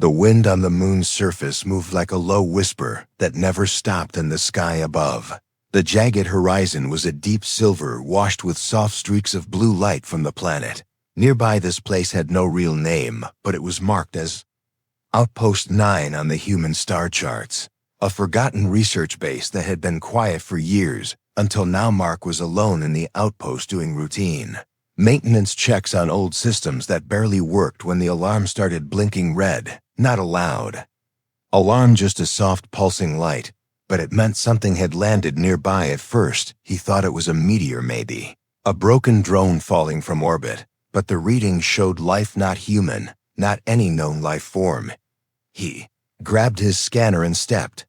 The wind on the moon's surface moved like a low whisper that never stopped in the sky above. The jagged horizon was a deep silver washed with soft streaks of blue light from the planet. Nearby, this place had no real name, but it was marked as Outpost 9 on the human star charts, a forgotten research base that had been quiet for years, until now Mark was alone in the outpost doing routine maintenance checks on old systems that barely worked when the alarm started blinking red. Not a loud alarm, just a soft pulsing light, but it meant something had landed nearby. At first, he thought it was a meteor, maybe a broken drone falling from orbit, but the readings showed life, not human, not any known life form. He grabbed his scanner and stepped.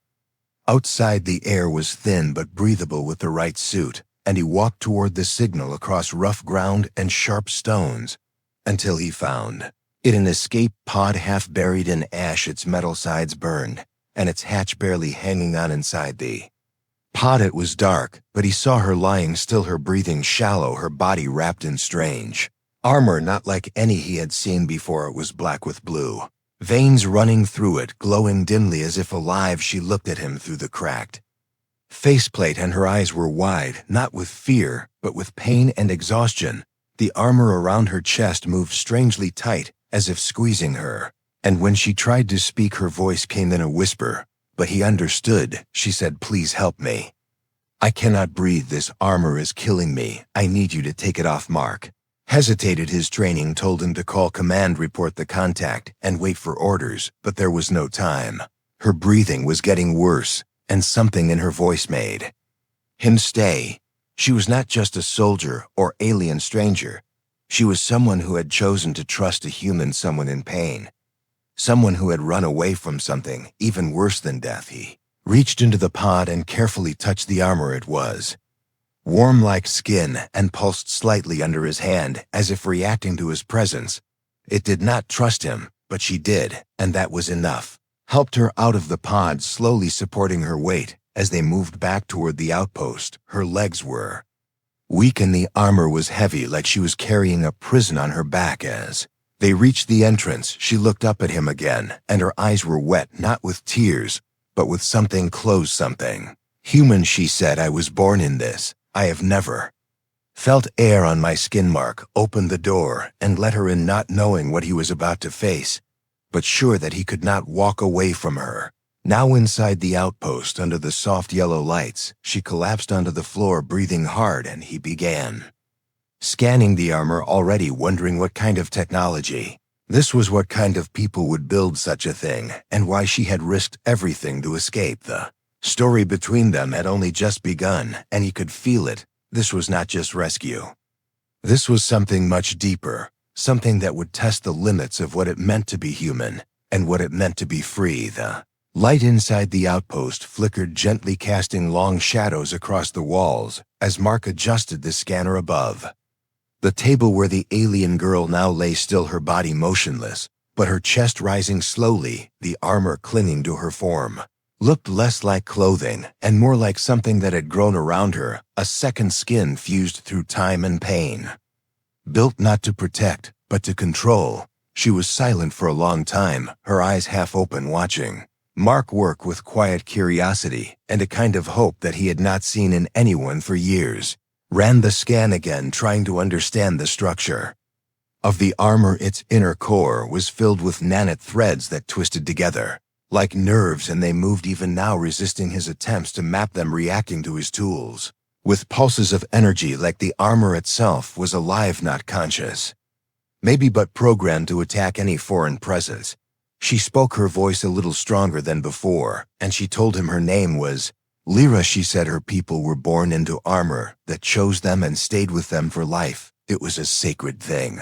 Outside, the air was thin but breathable with the right suit, and he walked toward the signal across rough ground and sharp stones until he found it, an escape pod half buried in ash, its metal sides burned, and its hatch barely hanging on inside the pod. It was dark, but he saw her lying still, her breathing shallow, her body wrapped in strange armor not like any he had seen before. It was black with blue veins running through it, glowing dimly as if alive. She looked at him through the cracked faceplate, and her eyes were wide, not with fear, but with pain and exhaustion. The armor around her chest moved strangely tight, as if squeezing her, and when she tried to speak, her voice came in a whisper. But he understood. She said, "Please help me. I cannot breathe. This armor is killing me. I need you to take it off." Mark hesitated. His training told him to call command, report the contact, and wait for orders, but there was no time. Her breathing was getting worse, and something in her voice made him stay. She was not just a soldier or alien stranger. She was someone who had chosen to trust a human, someone in pain, someone who had run away from something even worse than death. He reached into the pod and carefully touched the armor. It was warm like skin and pulsed slightly under his hand, as if reacting to his presence. It did not trust him, but she did, and that was enough. Helped her out of the pod, slowly supporting her weight. As they moved back toward the outpost, her legs were weak and the armor was heavy, like she was carrying a prison on her back. As they reached the entrance, she looked up at him again, and her eyes were wet, not with tears, but with something closed, something human. She said, "I was born in this. I have never felt air on my skin." Mark opened the door and let her in, not knowing what he was about to face, but sure that he could not walk away from her. Now inside the outpost, under the soft yellow lights, she collapsed onto the floor, breathing hard, and he began scanning the armor, already wondering what kind of technology this was, what kind of people would build such a thing, and why she had risked everything to escape. The story between them had only just begun, and he could feel it. This was not just rescue. This was something much deeper, something that would test the limits of what it meant to be human and what it meant to be free. The light inside the outpost flickered gently, casting long shadows across the walls as Mark adjusted the scanner above. The table where the alien girl now lay still, her body motionless, but her chest rising slowly, the armor clinging to her form, looked less like clothing and more like something that had grown around her, a second skin fused through time and pain. Built not to protect, but to control. She was silent for a long time, her eyes half open, watching Mark work with quiet curiosity and a kind of hope that he had not seen in anyone for years. Ran the scan again, trying to understand the structure of the armor. Its inner core was filled with nanite threads that twisted together like nerves, and they moved even now, resisting his attempts to map them, reacting to his tools with pulses of energy, like the armor itself was alive, not conscious, maybe, but programmed to attack any foreign presence. She spoke, her voice a little stronger than before, and she told him her name was Lyra. She said her people were born into armor that chose them and stayed with them for life. It was a sacred thing.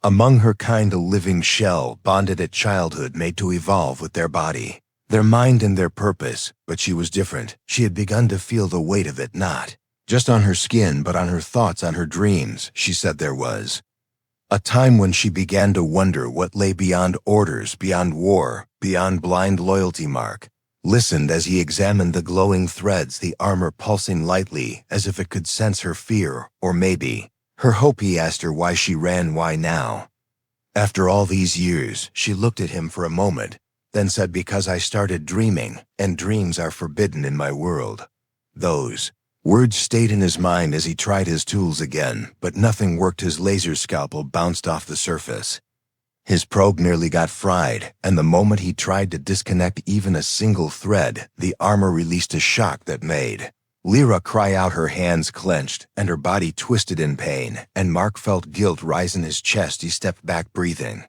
Among her kind, a living shell, bonded at childhood, made to evolve with their body, their mind, and their purpose. But she was different. She had begun to feel the weight of it, not just on her skin, but on her thoughts, on her dreams. She said there was a time when she began to wonder what lay beyond orders, beyond war, beyond blind loyalty. Mark listened as he examined the glowing threads, the armor pulsing lightly, as if it could sense her fear, or maybe her hope. He asked her why she ran, why now. After all these years, she looked at him for a moment, then said, "Because I started dreaming, and dreams are forbidden in my world." Those words stayed in his mind as he tried his tools again, but nothing worked. His laser scalpel bounced off the surface. His probe nearly got fried, and the moment he tried to disconnect even a single thread, the armor released a shock that made Lyra cry out. Her hands clenched, and her body twisted in pain, and Mark felt guilt rise in his chest. He stepped back, breathing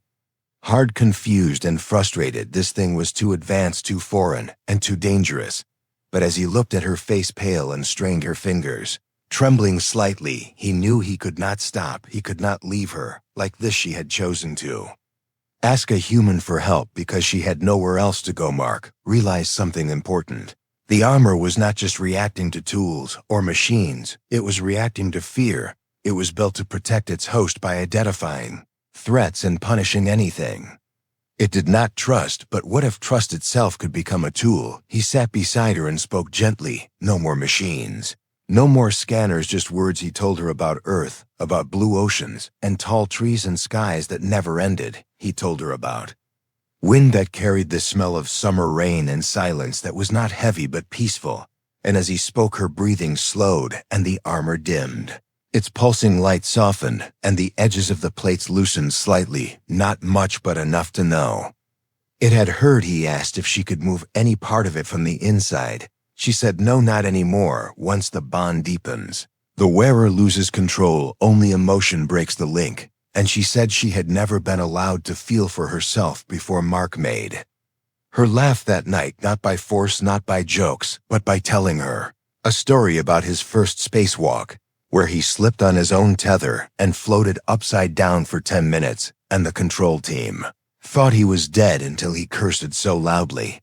hard, confused and frustrated. This thing was too advanced, too foreign, and too dangerous. But as he looked at her face, pale and strained, her fingers trembling slightly, he knew he could not stop. He could not leave her like this. She had chosen to ask a human for help because she had nowhere else to go. Mark realized something important. The armor was not just reacting to tools or machines, it was reacting to fear. It was built to protect its host by identifying threats and punishing anything it did not trust. But what if trust itself could become a tool? He sat beside her and spoke gently. No more machines. No more scanners, just words. He told her about Earth, about blue oceans, and tall trees and skies that never ended. He told her about wind that carried the smell of summer rain, and silence that was not heavy but peaceful. And as he spoke, her breathing slowed and the armor dimmed. Its pulsing light softened, and the edges of the plates loosened slightly, not much but enough to know it had heard. He asked if she could move any part of it from the inside. She said no, not anymore. Once the bond deepens, the wearer loses control. Only emotion breaks the link. And she said she had never been allowed to feel for herself before. Mark made her laugh that night, not by force, not by jokes, but by telling her a story about his first spacewalk, where he slipped on his own tether and floated upside down for 10 minutes, and the control team thought he was dead until he cursed so loudly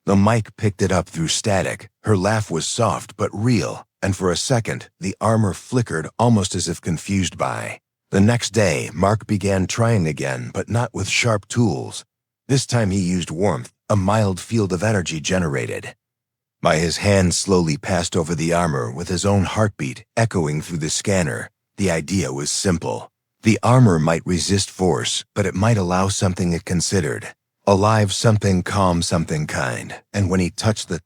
the mic picked it up through static. Her laugh was soft but real, and for a second, the armor flickered, almost as if confused by. The next day, Mark began trying again, but not with sharp tools. This time he used warmth, a mild field of energy generated by his hand slowly passed over the armor, with his own heartbeat echoing through the scanner. The idea was simple. The armor might resist force, but it might allow something it considered alive, something calm, something kind. And when he touched the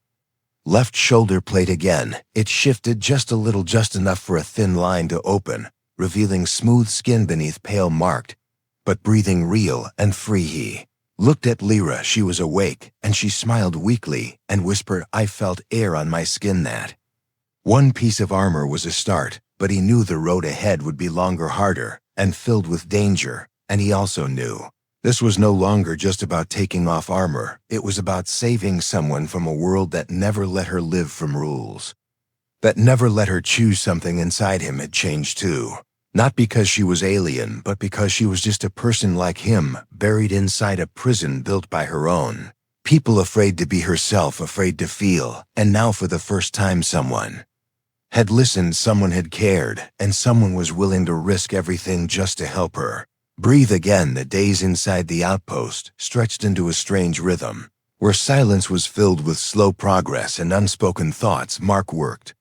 left shoulder plate again, it shifted just a little, just enough for a thin line to open, revealing smooth skin beneath, pale, marked, but breathing real and free. He looked at Lyra. She was awake, and she smiled weakly and whispered, "I felt air on my skin." That one piece of armor was a start, but he knew the road ahead would be longer, harder, and filled with danger. And he also knew this was no longer just about taking off armor. It was about saving someone from a world that never let her live from rules, that never let her choose. Something inside him had changed too. Not because she was alien, but because she was just a person like him, buried inside a prison built by her own people, afraid to be herself, afraid to feel. And now, for the first time, someone had listened, someone had cared, and someone was willing to risk everything just to help her breathe again. The days inside the outpost stretched into a strange rhythm, where silence was filled with slow progress and unspoken thoughts. Mark worked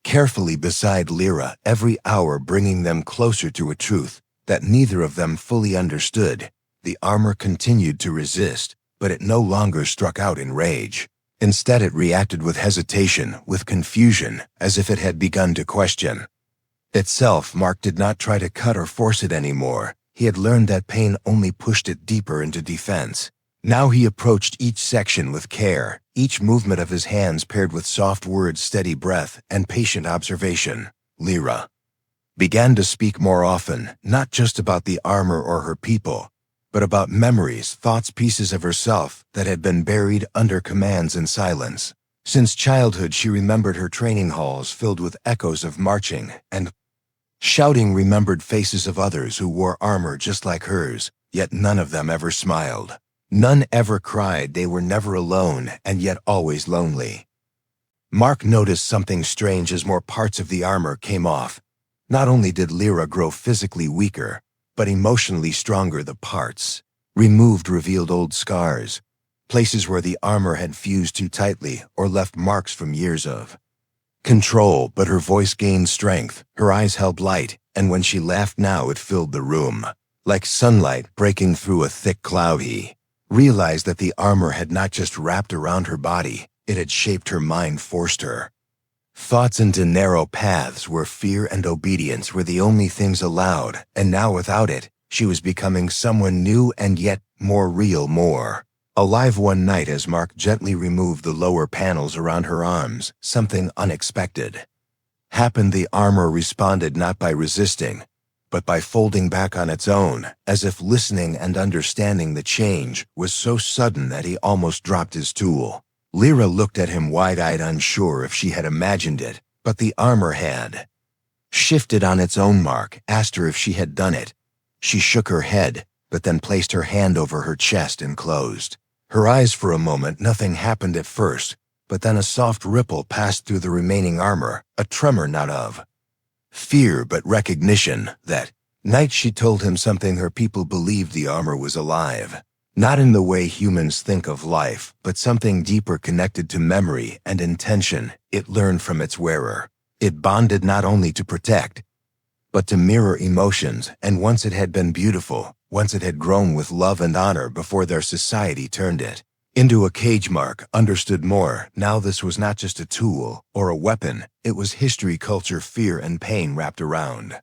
carefully beside Lyra, every hour bringing them closer to a truth that neither of them fully understood. The armor continued to resist, but it no longer struck out in rage. Instead, it reacted with hesitation, with confusion, as if it had begun to question itself. Mark did not try to cut or force it anymore. He had learned that pain only pushed it deeper into defense. Now he approached each section with care, each movement of his hands paired with soft words, steady breath, and patient observation. Lyra began to speak more often, not just about the armor or her people, but about memories, thoughts, pieces of herself that had been buried under commands and silence. Since childhood, she remembered her training halls filled with echoes of marching and shouting, remembered faces of others who wore armor just like hers, yet none of them ever smiled. None ever cried. They were never alone, and yet always lonely. Mark noticed something strange as more parts of the armor came off. Not only did Lyra grow physically weaker, but emotionally stronger. The parts removed revealed old scars, places where the armor had fused too tightly or left marks from years of control. But her voice gained strength, her eyes held light, and when she laughed now, it filled the room. like sunlight breaking through a thick cloud. He realized that the armor had not just wrapped around her body, it had shaped her mind, forced her thoughts into narrow paths where fear and obedience were the only things allowed, and now without it, she was becoming someone new and yet more real, more alive. One night, as Mark gently removed the lower panels around her arms, something unexpected happened. The armor responded not by resisting, but by folding back on its own, as if listening and understanding. The change was so sudden that he almost dropped his tool. Lyra looked at him wide-eyed, unsure if she had imagined it, but the armor had shifted on its own. Mark asked her if she had done it. She shook her head, but then placed her hand over her chest and closed her eyes for a moment. Nothing happened at first, but then a soft ripple passed through the remaining armor, a tremor not of fear but recognition. That night she told him something her people believed: the armor was alive. Not in the way humans think of life, but something deeper, connected to memory and intention. It learned from its wearer. It bonded not only to protect, but to mirror emotions, and once it had been beautiful, once it had grown with love and honor before their society turned it into a cage. Mark understood more. Now this was not just a tool or a weapon, it was history, culture, fear, and pain wrapped around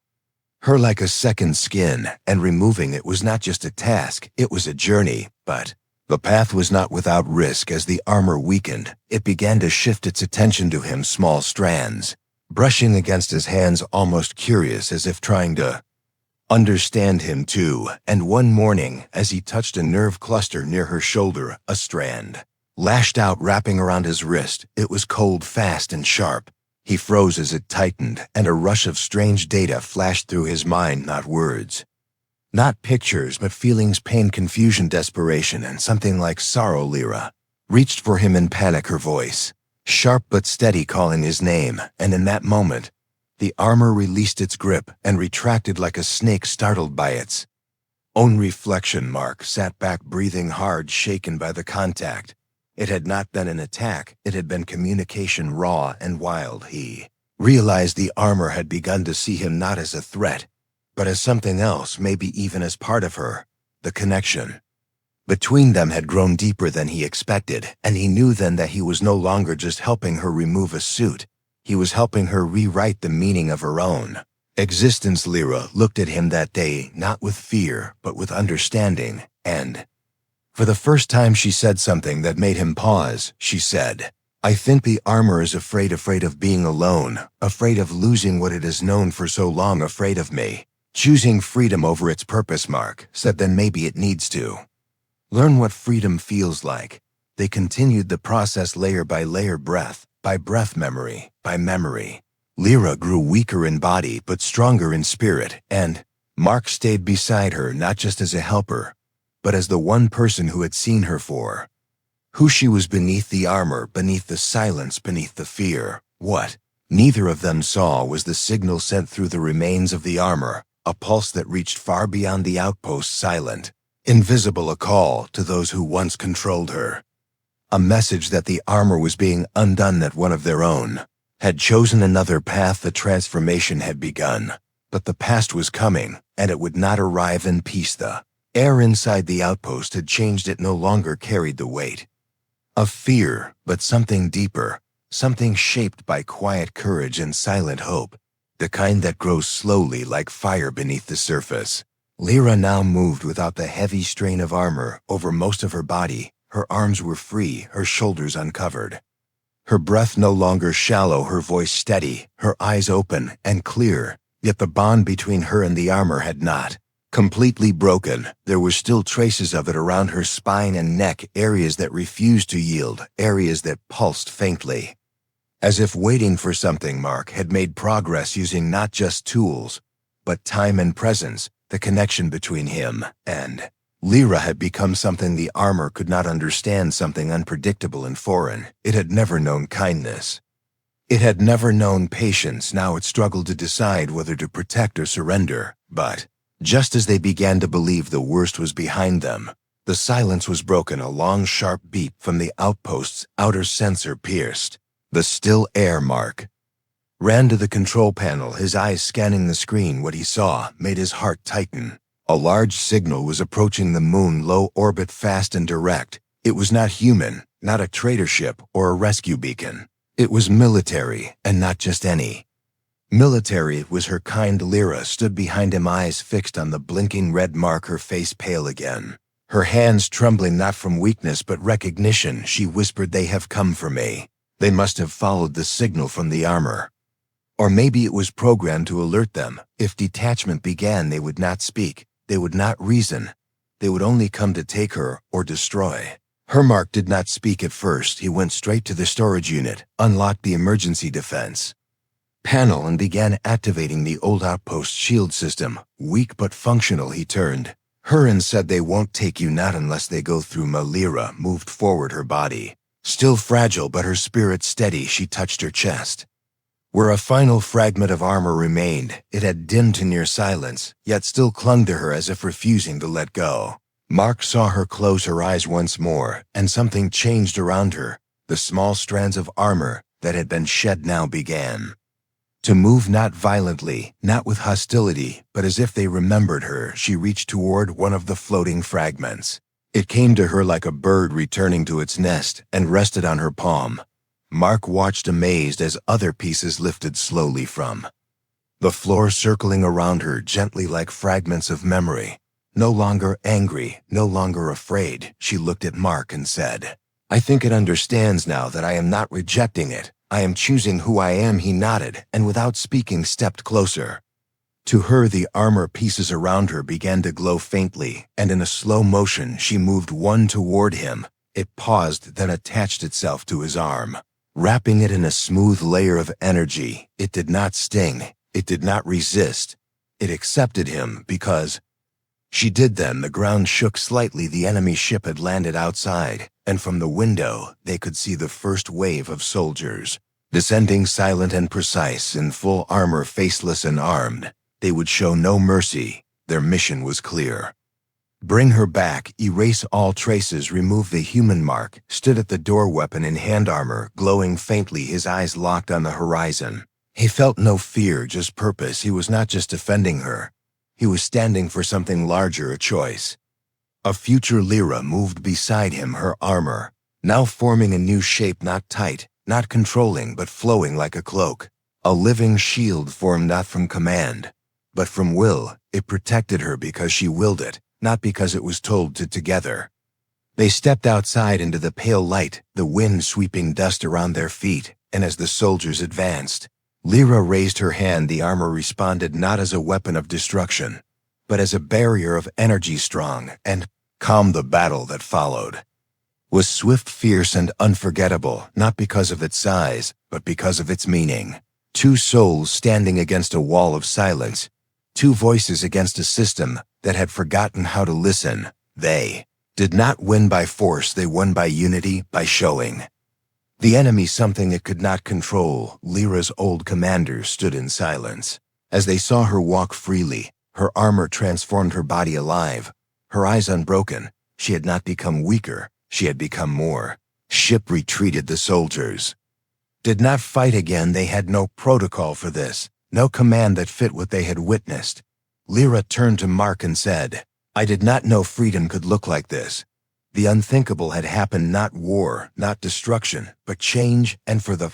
her like a second skin, and removing it was not just a task, it was a journey. But the path was not without risk. As the armor weakened, it began to shift its attention to him, small strands brushing against his hands, almost curious, as if trying to understand him too. And one morning, as he touched a nerve cluster near her shoulder, a strand lashed out, wrapping around his wrist. It was cold, fast, and sharp. He froze as it tightened, and a rush of strange data flashed through his mind. Not words, not pictures, but feelings, pain, confusion, desperation, and something like sorrow. Lyra reached for him in panic, her voice sharp but steady, calling his name, and in that moment, the armor released its grip and retracted like a snake startled by its own reflection. Mark sat back, breathing hard, shaken by the contact. It had not been an attack, it had been communication, raw and wild. He realized the armor had begun to see him not as a threat, but as something else, maybe even as part of her. The connection between them had grown deeper than he expected, and he knew then that he was no longer just helping her remove a suit. He was helping her rewrite the meaning of her own existence. Lyra looked at him that day, not with fear, but with understanding, and for the first time she said something that made him pause. She said, "I think the armor is afraid of being alone, afraid of losing what it has known for so long, afraid of me choosing freedom over its purpose." Mark said, "Then maybe it needs to learn what freedom feels like." They continued the process, layer by layer, breath by breath, memory by memory. Lyra grew weaker in body but stronger in spirit, and Mark stayed beside her, not just as a helper, but as the one person who had seen her for who she was, beneath the armor, beneath the silence, beneath the fear. What neither of them saw was the signal sent through the remains of the armor, a pulse that reached far beyond the outpost, silent, invisible, a call to those who once controlled her. A message that the armor was being undone, that one of their own had chosen another path. The transformation had begun, but the past was coming, and it would not arrive in peace. The air inside the outpost had changed. It no longer carried the weight of fear, but something deeper, something shaped by quiet courage and silent hope, the kind that grows slowly like fire beneath the surface. Lyra now moved without the heavy strain of armor over most of her body. Her arms were free, her shoulders uncovered. Her breath no longer shallow, her voice steady, her eyes open and clear. Yet the bond between her and the armor had not completely broken. There were still traces of it around her spine and neck, areas that refused to yield, areas that pulsed faintly, as if waiting for something. Mark had made progress, using not just tools, but time and presence. The connection between him and Lyra had become something the armor could not understand, something unpredictable and foreign. It had never known kindness. It had never known patience. Now it struggled to decide whether to protect or surrender. But just as they began to believe the worst was behind them, the silence was broken. A long, sharp beep from the outpost's outer sensor pierced the still air. Mark ran to the control panel, his eyes scanning the screen. What he saw made his heart tighten. A large signal was approaching the moon low orbit fast and direct. It was not human, not a trader ship or a rescue beacon. It was military, and not just any. Military was her kind. Lyra stood behind him, eyes fixed on the blinking red mark, her face pale again. Her hands trembling not from weakness but recognition. She whispered, "They have come for me." They must have followed the signal from the armor. Or maybe it was programmed to alert them. If detachment began, they would not speak. They would not reason. They would only come to take her or destroy. Her mark did not speak at first. He went straight to the storage unit, unlocked the emergency defense panel, and began activating the old outpost shield system. Weak but functional, he turned her and said, "They won't take you, not unless they go through me." Lyra moved forward, her body still fragile but her spirit steady. She touched her chest, where a final fragment of armor remained. It had dimmed to near silence, yet still clung to her as if refusing to let go. Mark saw her close her eyes once more, and something changed around her. The small strands of armor that had been shed now began to move, not violently, not with hostility, but as if they remembered her. She reached toward one of the floating fragments. It came to her like a bird returning to its nest and rested on her palm. Mark watched amazed as other pieces lifted slowly from the floor, circling around her gently like fragments of memory. No longer angry, no longer afraid, she looked at Mark and said, "I think it understands now that I am not rejecting it. I am choosing who I am." He nodded, and without speaking stepped closer. To her, the armor pieces around her began to glow faintly, and in a slow motion she moved one toward him. It paused, then attached itself to his arm, wrapping it in a smooth layer of energy. It did not sting. It did not resist. It accepted him because she did. Then the ground shook slightly. The enemy ship had landed outside, and from the window they could see the first wave of soldiers, descending silent and precise, in full armor, faceless and armed. They would show no mercy. Their mission was clear. Bring her back, erase all traces, remove the human mark. Stood at the door, weapon in hand, armor glowing faintly, his eyes locked on the horizon. He felt no fear, just purpose. He was not just defending her. He was standing for something larger, a choice. A future. Lyra moved beside him, her armor now forming a new shape, not tight, not controlling, but flowing like a cloak. A living shield formed not from command, but from will. It protected her because she willed it, not because it was told to. Together they stepped outside into the pale light, the wind sweeping dust around their feet, and as the soldiers advanced, Lyra raised her hand. The armor responded not as a weapon of destruction, but as a barrier of energy, strong and calm. The battle that followed was swift, fierce, and unforgettable, not because of its size, but because of its meaning. Two souls standing against a wall of silence, two voices against a system that had forgotten how to listen. They did not win by force, they won by unity, by showing the enemy something it could not control. Lyra's old commanders stood in silence as they saw her walk freely. Her armor transformed her body alive, her eyes unbroken. She had not become weaker, she had become more. Ship retreated. The soldiers did not fight again. They had no protocol for this, no command that fit what they had witnessed. Lyra turned to Mark and said, "I did not know freedom could look like this." The unthinkable had happened, not war, not destruction, but change, and for the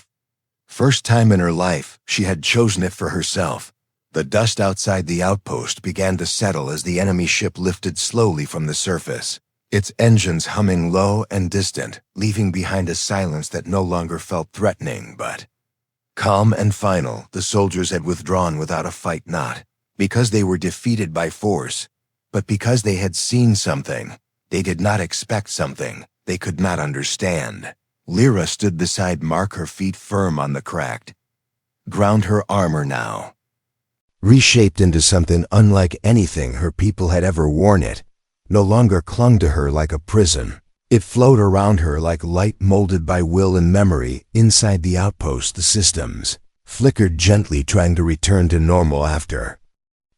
first time in her life, she had chosen it for herself. The dust outside the outpost began to settle as the enemy ship lifted slowly from the surface, its engines humming low and distant, leaving behind a silence that no longer felt threatening but calm and final. The soldiers had withdrawn without a fight, not because they were defeated by force, but because they had seen something. They did not expect something they could not understand. Lyra stood beside Mark, her feet firm on the cracked ground, her armor now reshaped into something unlike anything her people had ever worn. It no longer clung to her like a prison. It flowed around her like light molded by will and memory. Inside the outpost, the systems flickered gently, trying to return to normal after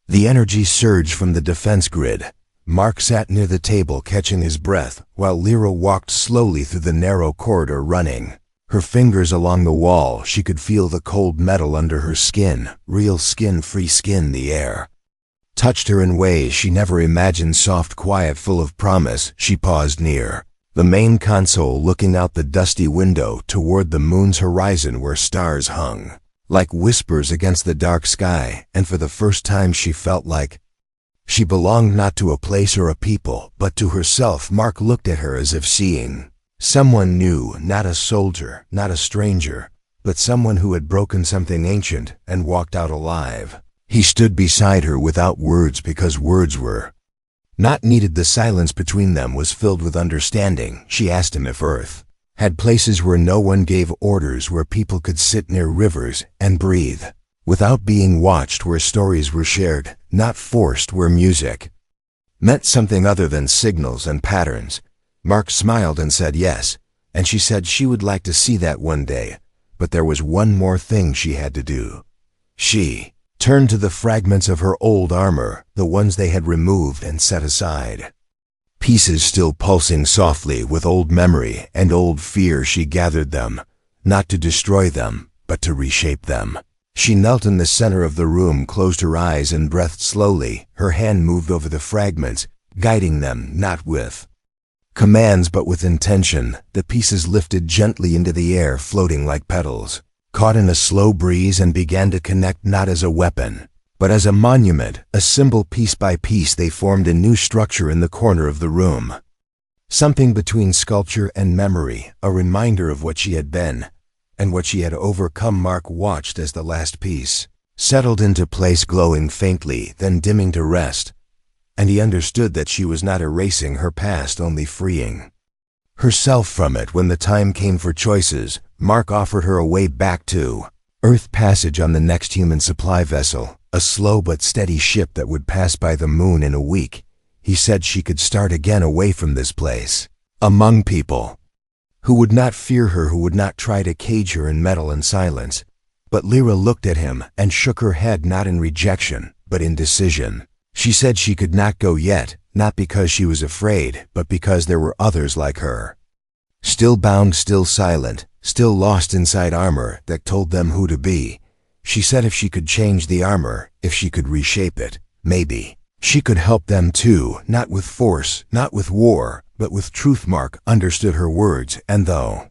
the energy surge from the defense grid. Mark sat near the table, catching his breath, while Lyra walked slowly through the narrow corridor, running her fingers along the wall. She could feel the cold metal under her skin, real skin, free skin. The air touched her in ways she never imagined. Soft, quiet, full of promise. She paused near the main console, looking out the dusty window toward the moon's horizon where stars hung like whispers against the dark sky, and for the first time she felt like she belonged not to a place or a people, but to herself. Mark looked at her as if seeing someone new, not a soldier, not a stranger, but someone who had broken something ancient and walked out alive. He stood beside her without words, because words were not needed. The silence between them was filled with understanding. She asked him if Earth had places where no one gave orders, where people could sit near rivers and breathe without being watched, where stories were shared, not forced, where music meant something other than signals and patterns. Mark smiled and said yes, and she said she would like to see that one day, but there was one more thing she had to do. She turned to the fragments of her old armor, the ones they had removed and set aside. Pieces still pulsing softly with old memory and old fear. She gathered them, not to destroy them, but to reshape them. She knelt in the center of the room, closed her eyes, and breathed slowly. Her hand moved over the fragments, guiding them, not with commands but with intention. The pieces lifted gently into the air, floating like petals, caught in a slow breeze, and began to connect, not as a weapon, but as a monument, a symbol. Piece by piece they formed a new structure in the corner of the room. Something between sculpture and memory, a reminder of what she had been and what she had overcome. Mark watched as the last piece settled into place, glowing faintly, then dimming to rest, and he understood that she was not erasing her past, only freeing herself from it. When the time came for choices, Mark offered her a way back to Earth, passage on the next human supply vessel, a slow but steady ship that would pass by the moon in a week. He said she could start again, away from this place, among people who would not fear her, who would not try to cage her in metal and silence. But Lyra looked at him and shook her head, not in rejection, but in decision. She said she could not go yet, not because she was afraid, but because there were others like her. Still bound, still silent, still lost inside armor that told them who to be. She said if she could change the armor, if she could reshape it, maybe she could help them too, not with force, not with war, but with truth. Mark understood her words, and though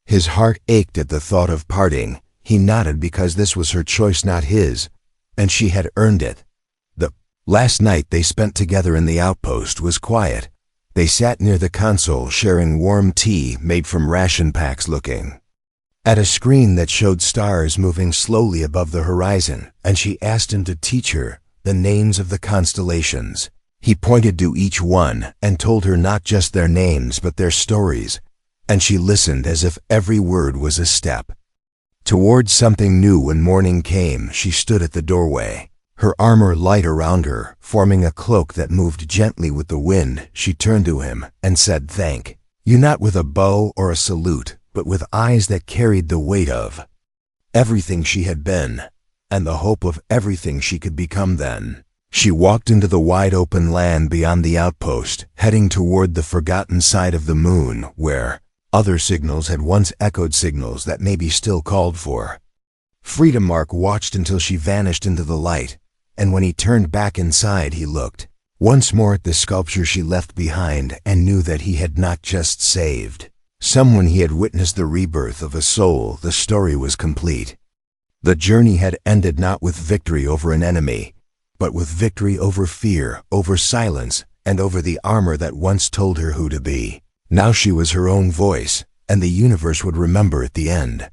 his heart ached at the thought of parting, he nodded, because this was her choice, not his, and she had earned it. The last night they spent together in the outpost was quiet. They sat near the console, sharing warm tea made from ration packs, looking at a screen that showed stars moving slowly above the horizon, and she asked him to teach her the names of the constellations. He pointed to each one and told her not just their names but their stories, and she listened as if every word was a step towards something new. When morning came, she stood at the doorway, her armor light around her, forming a cloak that moved gently with the wind. She turned to him and said, "Thank you," not with a bow or a salute, but with eyes that carried the weight of everything she had been, and the hope of everything she could become. Then she walked into the wide-open land beyond the outpost, heading toward the forgotten side of the moon, where other signals had once echoed, signals that maybe still called for freedom. Mark watched until she vanished into the light, and when he turned back inside, he looked once more at the sculpture she left behind and knew that he had not just saved someone, he had witnessed the rebirth of a soul. The story was complete. The journey had ended, not with victory over an enemy, but with victory over fear, over silence, and over the armor that once told her who to be. Now she was her own voice, and the universe would remember at the end.